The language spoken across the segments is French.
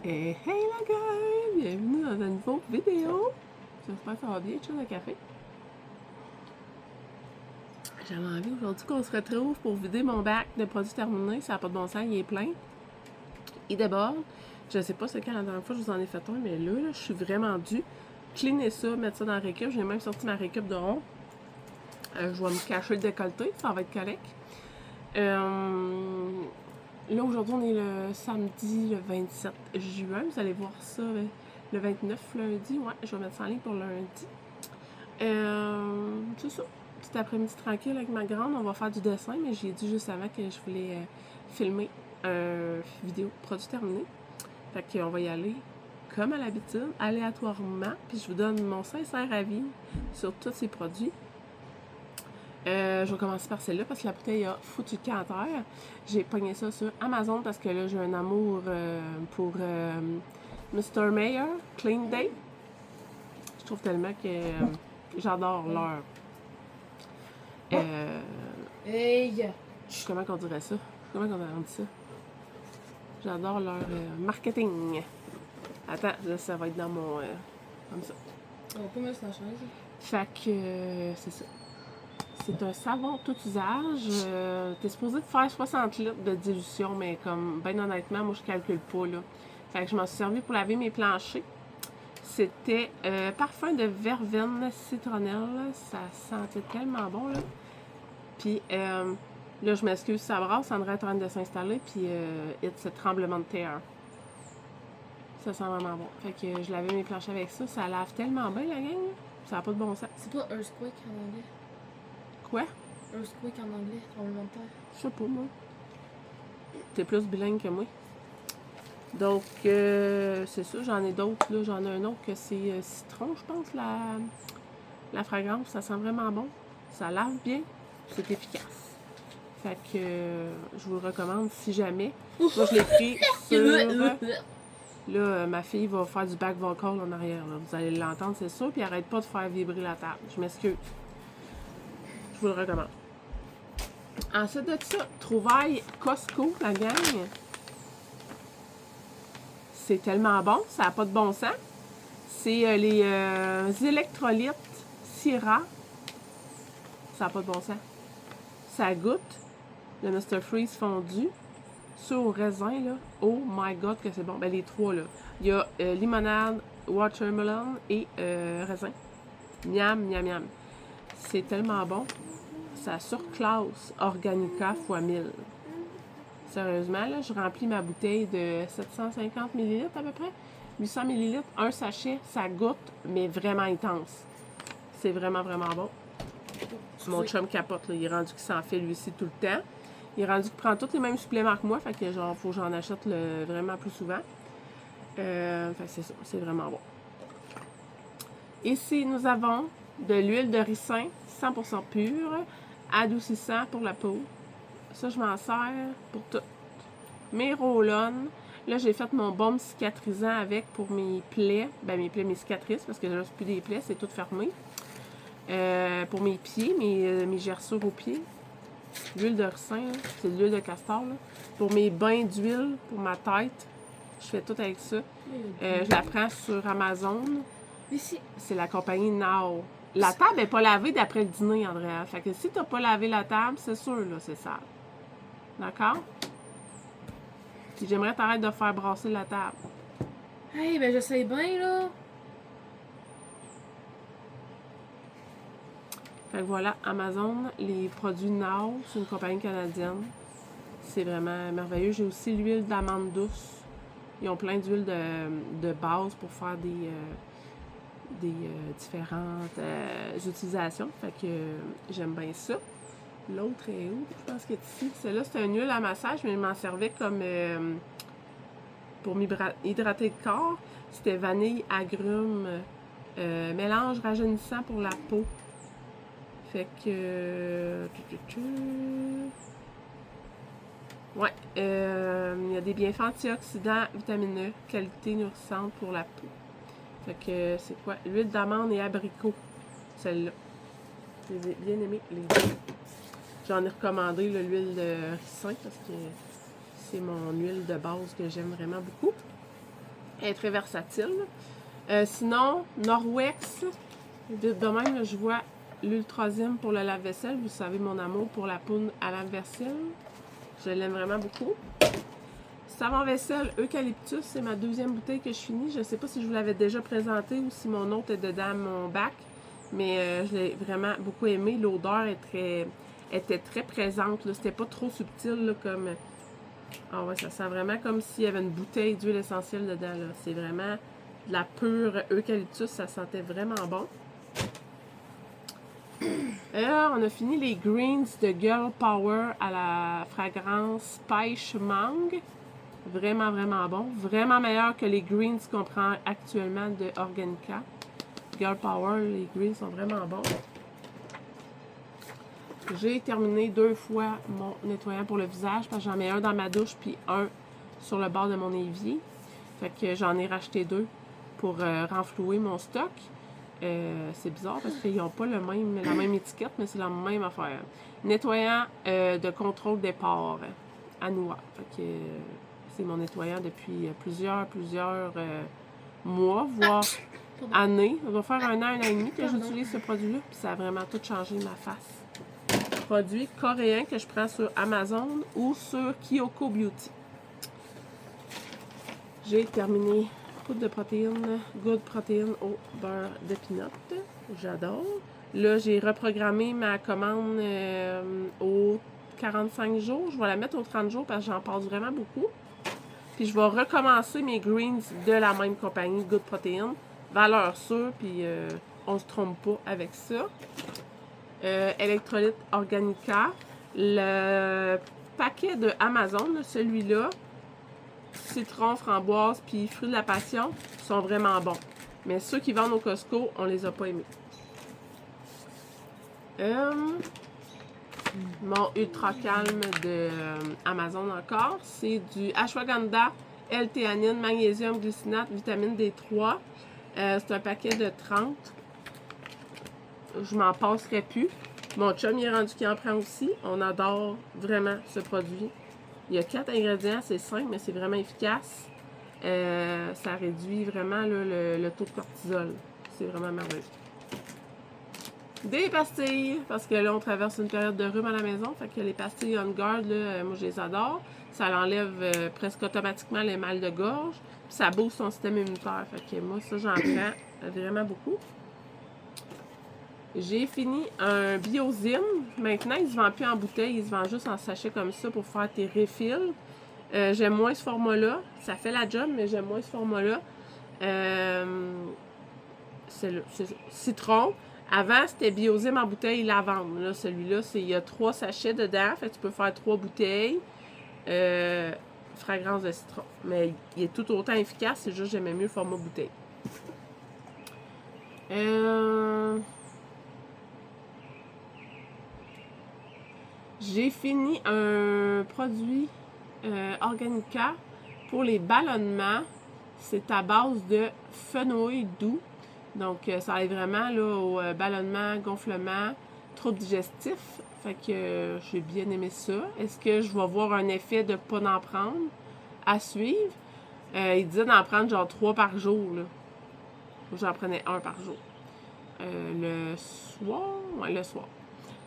Et hey la gang! Bienvenue dans une nouvelle vidéo! J'espère que ça va bien, chose de café. J'avais envie aujourd'hui qu'on se retrouve pour vider mon bac de produits terminés. Ça n'a pas de bon sens, il est plein. Il déborde. Je sais pas c'est quand la dernière fois je vous en ai fait un, mais là je suis vraiment due. Cleaner ça, mettre ça dans la récup. J'ai même sorti ma récup de rond. Je vais me cacher le décolleté, ça va être correct. Là, aujourd'hui, on est le samedi, le 27 juin. Vous allez voir ça le 29 lundi. Ouais, je vais mettre ça en ligne pour lundi. C'est ça. Petit après-midi tranquille avec ma grande. On va faire du dessin, mais j'ai dit juste avant que je voulais filmer une vidéo produit terminé. Fait qu'on va y aller comme à l'habitude, aléatoirement. Puis je vous donne mon sincère avis sur tous ces produits. Je vais commencer par celle-là parce que la bouteille a foutu le camp à terre. J'ai pogné ça sur Amazon parce que là, j'ai un amour pour Mr. Mayer, Clean Day. Je trouve tellement que j'adore leur... Hey! Comment qu'on dirait ça? Comment qu'on dit ça? J'adore leur marketing. Attends, là, ça va être dans mon... comme ça. On va pas mettre sur la chaise. Fait que c'est ça. C'est un savon tout usage. T'es supposé de faire 60 litres de dilution, mais comme, ben honnêtement, moi je calcule pas, là. Fait que je m'en suis servi pour laver mes planchers. C'était parfum de verveine citronnelle. Ça sentait tellement bon, là. Puis là, je m'excuse, ça brasse. André est en train de s'installer, puis c'est tremblement de terre. Ça sent vraiment bon. Fait que je lavais mes planchers avec ça. Ça lave tellement bien, la gang. Ça n'a pas de bon sens. C'est pas Earthquake en anglais? Quoi? Earthquake en anglais, tremblement de terre. Je sais pas, moi. T'es plus bilingue que moi. Donc, c'est ça. J'en ai d'autres, là. J'en ai un autre que c'est citron, je pense, la fragrance. Ça sent vraiment bon. Ça lave bien. C'est efficace. Fait que je vous le recommande si jamais. Moi, je l'ai pris sur... Là, ma fille va faire du back vocal en arrière. Là. Vous allez l'entendre, c'est sûr. Puis arrête pas de faire vibrer la table. Je m'excuse. Je vous le recommande. Ensuite de ça, trouvaille Costco, la gang. C'est tellement bon, ça n'a pas de bon sens. C'est les électrolytes Syrah. Ça n'a pas de bon sens. Ça goûte le Mr. Freeze fondu. Ceux au raisin, là. Oh my god, que c'est bon. Ben, les trois, là. Il y a limonade, watermelon et raisin. Miam, miam, miam. C'est tellement bon. Ça surclasse Organica x 1000. Sérieusement, là, je remplis ma bouteille de 750 ml à peu près. 800 ml, un sachet, ça goûte, mais vraiment intense. C'est vraiment, vraiment bon. Mon chum capote, là, il est rendu qu'il s'en fait lui aussi tout le temps. Il est rendu qu'il prend tous les mêmes suppléments que moi, fait que genre, faut que j'en achète vraiment plus souvent. Fait que c'est ça, c'est vraiment bon. Ici, nous avons de l'huile de ricin, 100% pure, adoucissant pour la peau. Ça, je m'en sers pour tout. Mes roll-on. Là, j'ai fait mon baume cicatrisant avec pour mes plaies. Ben, mes cicatrices, parce que là, c'est plus des plaies, c'est tout fermé. Pour mes pieds, mes gerçures aux pieds. L'huile de ricin, c'est de l'huile de castor. Là. Pour mes bains d'huile, pour ma tête, je fais tout avec ça. Je la prends sur Amazon. C'est la compagnie Now. La table n'est pas lavée d'après le dîner, Andrea. Fait que si tu n'as pas lavé la table, c'est sûr, là, c'est sale. D'accord? Puis j'aimerais t'arrêter de faire brasser la table. Hey, ben j'essaie bien, là. Fait que voilà, Amazon, les produits Now, c'est une compagnie canadienne. C'est vraiment merveilleux. J'ai aussi l'huile d'amande douce. Ils ont plein d'huiles de base pour faire des différentes utilisations. Fait que j'aime bien ça. L'autre est où? Je pense qu'elle est ici. Celle-là, c'est une huile à massage, mais je m'en servais comme pour m'hydrater le corps. C'était vanille, agrumes, mélange rajeunissant pour la peau. Fait que... Ouais, il y a des bienfaits antioxydants, vitamines E, qualité nourrissante pour la peau. Fait que c'est quoi? L'huile d'amande et abricot. Celle-là. Je les ai bien aimées, les deux. J'en ai recommandé l'huile de ricin parce que c'est mon huile de base que j'aime vraiment beaucoup. Elle est très versatile. Sinon, Norwex. De même, là, je vois l'Ultra-Zim pour le lave-vaisselle. Vous savez mon amour pour la poudre à lave-vaisselle. Je l'aime vraiment beaucoup. Savon vaisselle Eucalyptus, c'est ma deuxième bouteille que je finis. Je ne sais pas si je vous l'avais déjà présenté ou si mon autre est dedans mon bac. Mais je l'ai vraiment beaucoup aimé. L'odeur était très présente. C'était pas trop subtil là, comme... Ah ouais, ça sent vraiment comme s'il y avait une bouteille d'huile essentielle dedans. C'est vraiment de la pure eucalyptus. Ça sentait vraiment bon. Et là, on a fini les greens de Girl Power à la fragrance Pêche Mangue. Vraiment, vraiment bon. Vraiment meilleur que les greens qu'on prend actuellement de Organica. Girl Power, les greens sont vraiment bons. J'ai terminé 2 fois mon nettoyant pour le visage parce que j'en mets un dans ma douche puis un sur le bord de mon évier. Fait que j'en ai racheté 2 pour renflouer mon stock. C'est bizarre parce qu'ils n'ont pas la même étiquette, mais c'est la même affaire. Nettoyant de contrôle des pores à noix. Fait que c'est mon nettoyant depuis plusieurs mois, voire années. Ça va faire 1 an et demi que j'utilise ce produit-là, puis ça a vraiment tout changé ma face. Produit coréen que je prends sur Amazon ou sur Kyoko Beauty. J'ai terminé poudre de protéines, Good Protein au beurre de peanut. J'adore. Là, j'ai reprogrammé ma commande aux 45 jours. Je vais la mettre aux 30 jours parce que j'en passe vraiment beaucoup. Puis je vais recommencer mes greens de la même compagnie, Good Protein. Valeur sûre, puis on se trompe pas avec ça. Electrolyte Organica. Le paquet de Amazon, celui-là, citron, framboise, puis fruits de la passion, sont vraiment bons. Mais ceux qui vendent au Costco, on les a pas aimés. Mon ultra calme de Amazon encore, c'est du ashwagandha, L-théanine, magnésium, glycinate, vitamine D3. C'est un paquet de 30. Je m'en passerai plus. Mon chum il est rendu qui en prend aussi. On adore vraiment ce produit. Il y a 4 ingrédients, c'est simple, mais c'est vraiment efficace. Ça réduit vraiment là, le taux de cortisol. C'est vraiment merveilleux. Des pastilles, parce que là, on traverse une période de rhume à la maison. Fait que les pastilles On Guard, là, moi, je les adore. Ça enlève presque automatiquement les mal de gorge. Puis ça booste son système immunitaire. Fait que moi, ça, j'en prends vraiment beaucoup. J'ai fini un Biosym. Maintenant, il ne se vend plus en bouteille. Il se vend juste en sachet comme ça pour faire tes refills. J'aime moins ce format-là. Ça fait la job, mais j'aime moins ce format-là. C'est citron. Avant, c'était Biosym en bouteille lavande. Là, celui-là, il y a 3 sachets dedans. Fait que tu peux faire 3 bouteilles. Fragrance de citron. Mais il est tout autant efficace. C'est juste que j'aimais mieux le format bouteille. J'ai fini un produit Organica pour les ballonnements. C'est à base de fenouil doux. Donc, ça aide vraiment là, au ballonnement, gonflement, troubles digestifs. Fait que j'ai bien aimé ça. Est-ce que je vais voir un effet de ne pas en prendre à suivre? Il disait d'en prendre genre 3 par jour. Là. J'en prenais 1 par jour. Le soir? Ouais, le soir.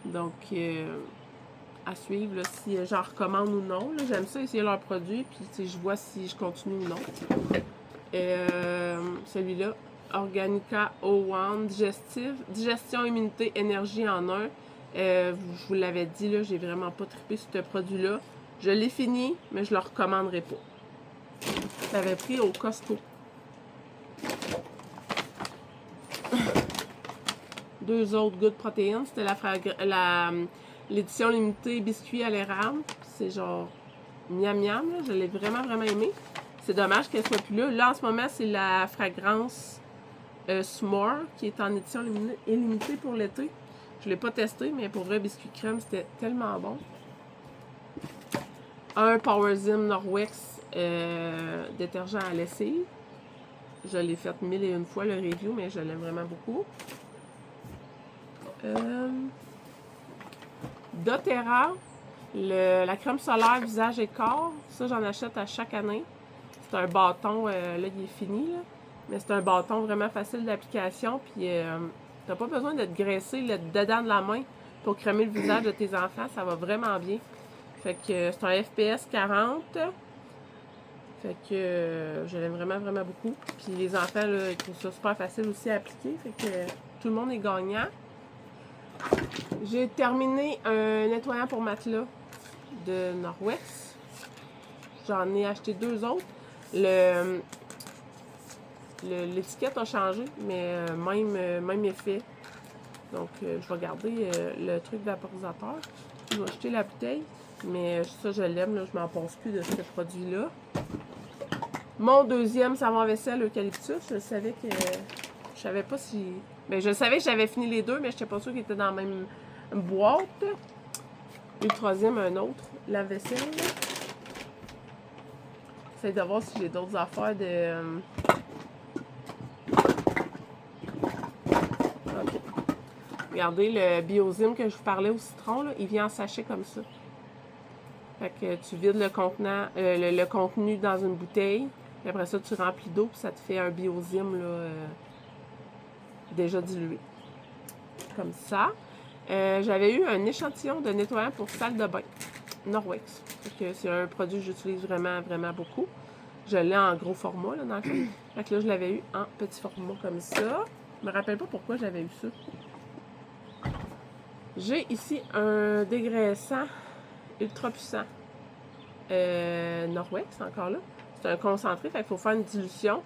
Donc, à suivre, là, si j'en recommande ou non. J'aime ça, essayer leurs produits, puis je vois si je continue ou non. Celui-là, Organica O1, digestion, immunité, énergie en un. Je vous l'avais dit, là, j'ai vraiment pas trippé sur ce produit-là. Je l'ai fini, mais je le recommanderais pas. Je l'avais pris au Costco. 2 autres Good Protein, c'était l'édition limitée biscuit à l'érable. C'est genre miam miam, là. Je l'ai vraiment, vraiment aimé. C'est dommage qu'elle soit plus là. Là, en ce moment, c'est la fragrance S'more qui est en édition illimitée pour l'été. Je ne l'ai pas testé, mais pour vrai, biscuit crème, c'était tellement bon. Un Powerzym Norwex détergent à lessive. Je l'ai fait 1001 fois le review, mais je l'aime vraiment beaucoup. doTERRA, la crème solaire visage et corps. Ça, j'en achète à chaque année. c'est un bâton, là, il est fini, là. Mais c'est un bâton vraiment facile d'application. Puis, t'as pas besoin de te graisser là, dedans de la main pour crémer le visage de tes enfants. Ça va vraiment bien. Fait que c'est un FPS 40. Fait que je l'aime vraiment, vraiment beaucoup. Puis les enfants, là, ils trouvent ça super facile aussi à appliquer. Fait que tout le monde est gagnant. J'ai terminé un nettoyant pour matelas de Norwex. J'en ai acheté 2 autres. L'étiquette a changé, mais même effet. Donc, je vais garder le truc vaporisateur. Je vais acheter la bouteille. Mais ça, je l'aime. Je m'en passe plus de ce produit-là. Mon deuxième savon vaisselle eucalyptus, je savais que... Je savais pas si... Ben, je savais que j'avais fini les 2, mais je n'étais pas sûre qu'ils étaient dans la même boîte. Et le troisième, un autre, la vaisselle. J'essaie de voir si j'ai d'autres affaires de... OK. Regardez, le Biosym que je vous parlais au citron, là, il vient en sachet comme ça. Fait que tu vides le contenant, le contenu dans une bouteille. Puis après ça, tu remplis d'eau, puis ça te fait un Biosym là, déjà dilué. Comme ça. J'avais eu un échantillon de nettoyant pour salle de bain. Norwex. C'est un produit que j'utilise vraiment, vraiment beaucoup. Je l'ai en gros format, là, dans le cas. Fait que là, je l'avais eu en petit format comme ça. Je me rappelle pas pourquoi j'avais eu ça. J'ai ici un dégraissant ultra puissant. Norwex, encore là. C'est un concentré, fait qu'il faut faire une dilution.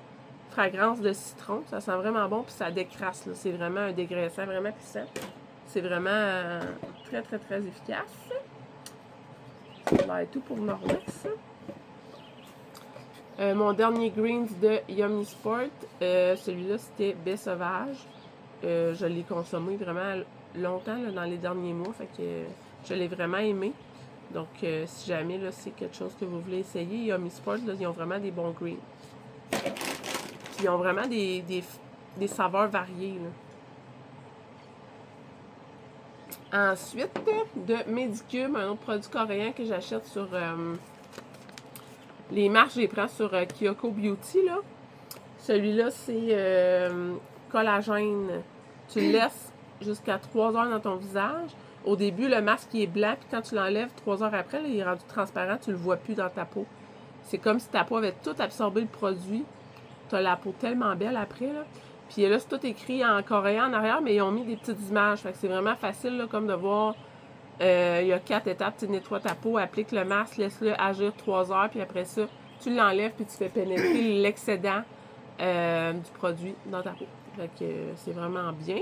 Fragrance de citron, ça sent vraiment bon, puis ça décrasse. C'est vraiment un dégraissant vraiment puissant. C'est vraiment très, très, très efficace. Ça va être tout pour Norwex. Mon dernier Greens de Yummy Sport, celui-là, c'était baie sauvage. Je l'ai consommé vraiment longtemps là, dans les derniers mois, fait que je l'ai vraiment aimé. Donc, si jamais c'est quelque chose que vous voulez essayer, Yummy Sport, là, ils ont vraiment des bons greens. Puis, ils ont vraiment des saveurs variées. Là. Ensuite, de Medicube, un autre produit coréen que j'achète sur les marques, je les prends sur Kyoko Beauty. Là. Celui-là, c'est collagène. Tu le laisses jusqu'à 3 heures dans ton visage. Au début, le masque il est blanc, puis quand tu l'enlèves 3 heures après, là, il est rendu transparent, tu le vois plus dans ta peau. C'est comme si ta peau avait tout absorbé le produit. Tu as la peau tellement belle après. Là. Puis là, c'est tout écrit en coréen en arrière, mais ils ont mis des petites images. Fait que c'est vraiment facile là, comme de voir. Il y a 4 étapes. Tu nettoies ta peau, applique le masque, laisse-le agir 3 heures, puis après ça, tu l'enlèves, puis tu fais pénétrer l'excédent du produit dans ta peau. Fait que c'est vraiment bien.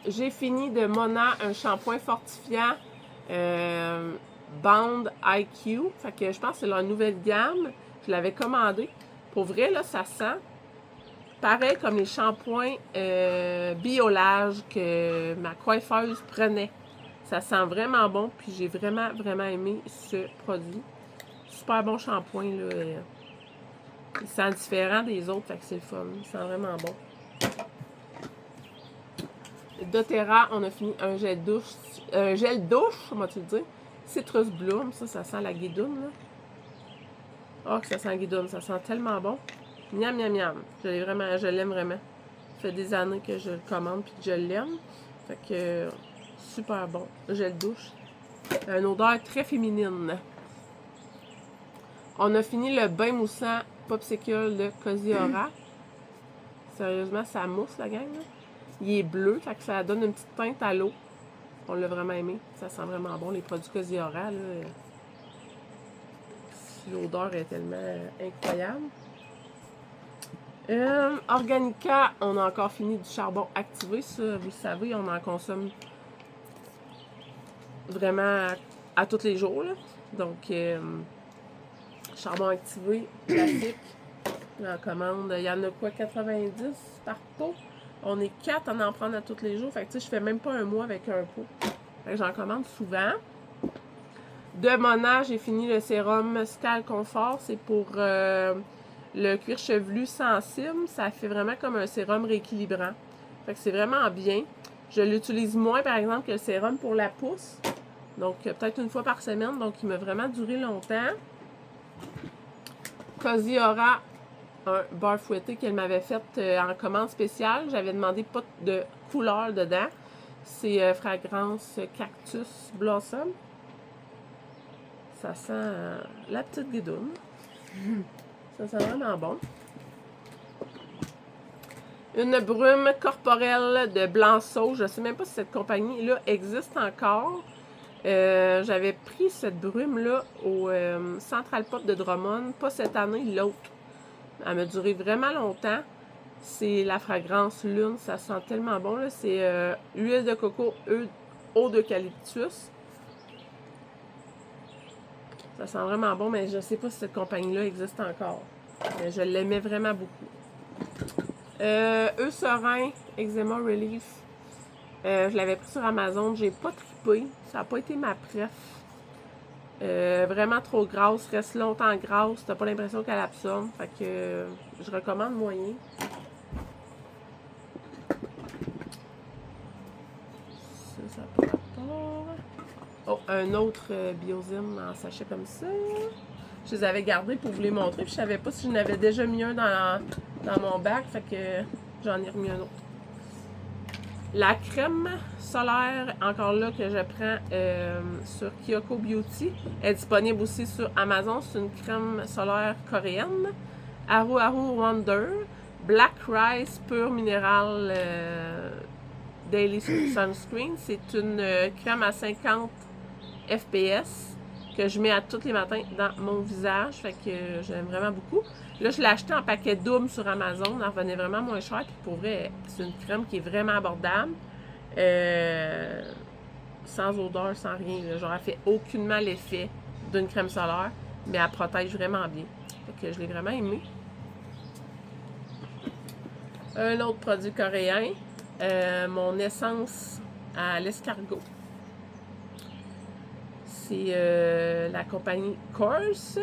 J'ai fini de Mona un shampoing fortifiant Band IQ. Fait que je pense que c'est leur nouvelle gamme. Je l'avais commandé. Pour vrai, là, ça sent pareil comme les shampoings Biolage que ma coiffeuse prenait. Ça sent vraiment bon. Puis j'ai vraiment, vraiment aimé ce produit. Super bon shampoing. Là. Il sent différent des autres. Fait que c'est le fun. Il sent vraiment bon. doTERRA, on a fini un gel douche, comment tu le dis? Citrus Bloom, ça sent la guidoune, là. Oh, que ça sent la guidoune, ça sent tellement bon. Miam, miam, miam. Je l'aime vraiment. Ça fait des années que je le commande et que je l'aime. Fait que, super bon. Gel douche. Une odeur très féminine. On a fini le bain moussant Popsicle de Cozy Aura. Sérieusement, ça mousse, la gang, là. Il est bleu, fait que ça donne une petite teinte à l'eau. On l'a vraiment aimé. Ça sent vraiment bon. Les produits Cozy Aura, là. L'odeur est tellement incroyable. Organica, on a encore fini du charbon activé. Ça, vous le savez, on en consomme vraiment à tous les jours. Là. Donc, charbon activé, classique. En commande, il y en a quoi, 90 par pot? On est 4 à en prendre à tous les jours. Fait que tu sais, je fais même pas un mois avec un pot. Fait que j'en commande souvent. De Mona, j'ai fini le sérum Scal Confort. C'est pour le cuir chevelu sensible. Ça fait vraiment comme un sérum rééquilibrant. Fait que c'est vraiment bien. Je l'utilise moins, par exemple, que le sérum pour la pousse. Donc, peut-être une fois par semaine. Donc, il m'a vraiment duré longtemps. Cozy Aura, un beurre fouetté qu'elle m'avait fait en commande spéciale. J'avais demandé pas de couleur dedans. C'est fragrance Cactus Blossom. Ça sent la petite guidoune. Ça sent vraiment bon. Une brume corporelle de Blanc-Sauge. Je ne sais même pas si cette compagnie-là existe encore. J'avais pris cette brume-là au Central Pop de Drummond. Pas cette année, l'autre. Elle m'a duré vraiment longtemps. C'est la fragrance Lune. Ça sent tellement bon. C'est huile de coco, eau d'eucalyptus. Ça sent vraiment bon, mais je ne sais pas si cette compagnie-là existe encore. Mais je l'aimais vraiment beaucoup. Eucerin Eczema Relief. Je l'avais pris sur Amazon. J'ai pas trippé. Ça n'a pas été ma préf. Vraiment trop grasse. Reste longtemps grasse. T'as pas l'impression qu'elle absorbe. Fait que je recommande moyen. Ça n'a pas rapport. Oh, un autre Biosym en sachet comme ça. Je les avais gardés pour vous les montrer. Puis je savais pas si je n'avais déjà mis un dans mon bac. Fait que j'en ai remis un autre. La crème solaire, encore là, que je prends sur Kyoko Beauty, est disponible aussi sur Amazon. C'est une crème solaire coréenne. Aru Aru Wonder, Black Rice Pure Mineral Daily Sunscreen. C'est une crème à 50 FPS que je mets à tous les matins dans mon visage. Fait que j'aime vraiment beaucoup. Là, je l'ai acheté en paquet double sur Amazon. Elle revenait vraiment moins cher. Puis pour vrai, c'est une crème qui est vraiment abordable. Sans odeur, sans rien. Là. Genre, elle fait aucunement l'effet d'une crème solaire. Mais elle protège vraiment bien. Fait que je l'ai vraiment aimé. Un autre produit coréen. Mon essence à l'escargot. C'est la compagnie Course.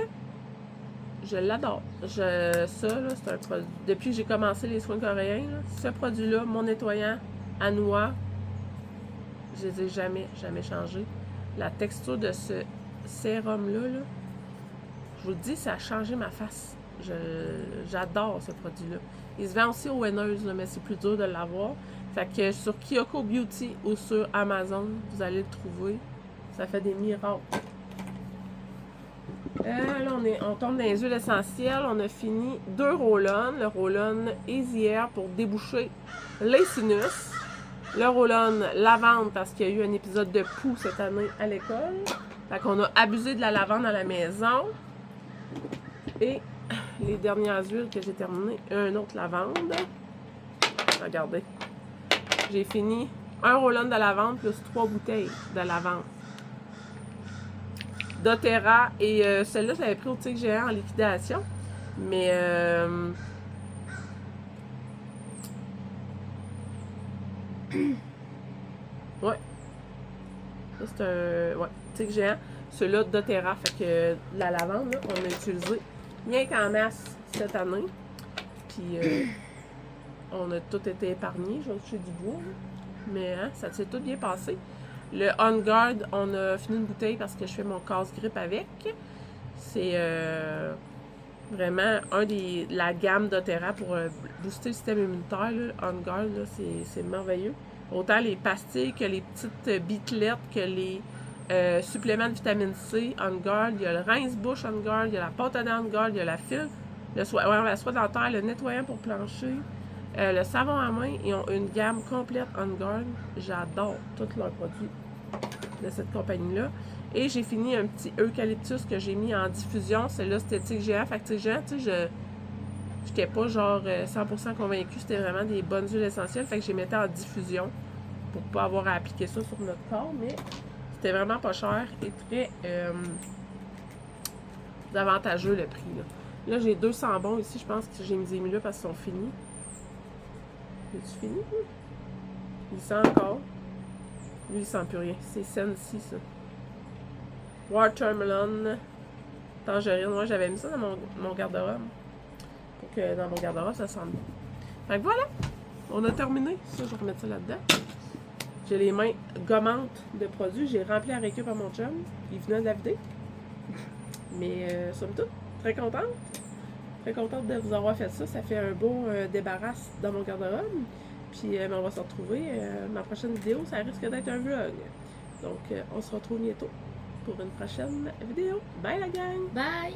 Je l'adore. Ça, là, c'est un produit. Depuis que j'ai commencé les soins coréens, là, ce produit-là, mon nettoyant à noix, je les ai jamais changés. La texture de ce sérum-là, là, je vous le dis, ça a changé ma face. J'adore ce produit-là. Il se vend aussi au Winners, là, mais c'est plus dur de l'avoir. Fait que sur Kyoko Beauty ou sur Amazon, vous allez le trouver. Ça fait des miracles. Là, on tombe dans les huiles essentielles. On a fini 2 roll-on. Le roll-on Easy Air pour déboucher les sinus. Le roll-on lavande parce qu'il y a eu un épisode de poux cette année à l'école. Fait qu'on a abusé de la lavande à la maison. Et les dernières huiles que j'ai terminées, un autre lavande. Regardez. J'ai fini un roll-on de lavande plus 3 bouteilles de lavande. doTERRA et celle-là, je l'avais pris au Tigre Géant en liquidation. Mais ouais. Ça, c'est un. Ouais, Tigre Géant. Celui-là, doTERRA. Fait que la lavande, là, on a utilisé rien qu'en masse cette année. Puis on a tout été épargné. J'ai touché du bois. Mais hein, ça s'est tout bien passé. Le On Guard, on a fini une bouteille parce que je fais mon casse-grippe avec. C'est vraiment la gamme doTERRA pour booster le système immunitaire. Là. On Guard, c'est merveilleux. Autant les pastilles que les petites bitelettes, que les suppléments de vitamine C On Guard. Il y a le rince-bouche On Guard, il y a la pâte à dents On Guard, il y a la file, la soie dentaire, le nettoyant pour plancher. Le savon à main, ils ont une gamme complète On Guard. J'adore tous leurs produits de cette compagnie-là. Et j'ai fini un petit eucalyptus que j'ai mis en diffusion. Celle-là, c'était Tigre Géant. Fait que Tigre Géant, tu sais, j'étais pas genre 100% convaincue. C'était vraiment des bonnes huiles essentielles. Fait que je les mettais en diffusion pour pas avoir à appliquer ça sur notre corps. Mais c'était vraiment pas cher et très avantageux le prix. Là, j'ai 200 bons ici. Je pense que j'ai mis là parce qu'ils sont finis. C'est fini? Il sent encore. Lui, il sent plus rien. C'est Sensi, ça. Watermelon. Tangerine. Moi, j'avais mis ça dans mon garde-robe. Pour que dans mon garde-robe, ça sente bien. Fait que voilà. On a terminé. Ça, je vais remettre ça là-dedans. J'ai les mains gommantes de produits. J'ai rempli la récup à mon chum. Il venait de la vider. Mais somme toute, très contente. Très contente de vous avoir fait ça. Ça fait un beau débarras dans mon garde-robe. Puis ben, on va se retrouver. Ma prochaine vidéo, ça risque d'être un vlog. Donc on se retrouve bientôt pour une prochaine vidéo. Bye la gang! Bye!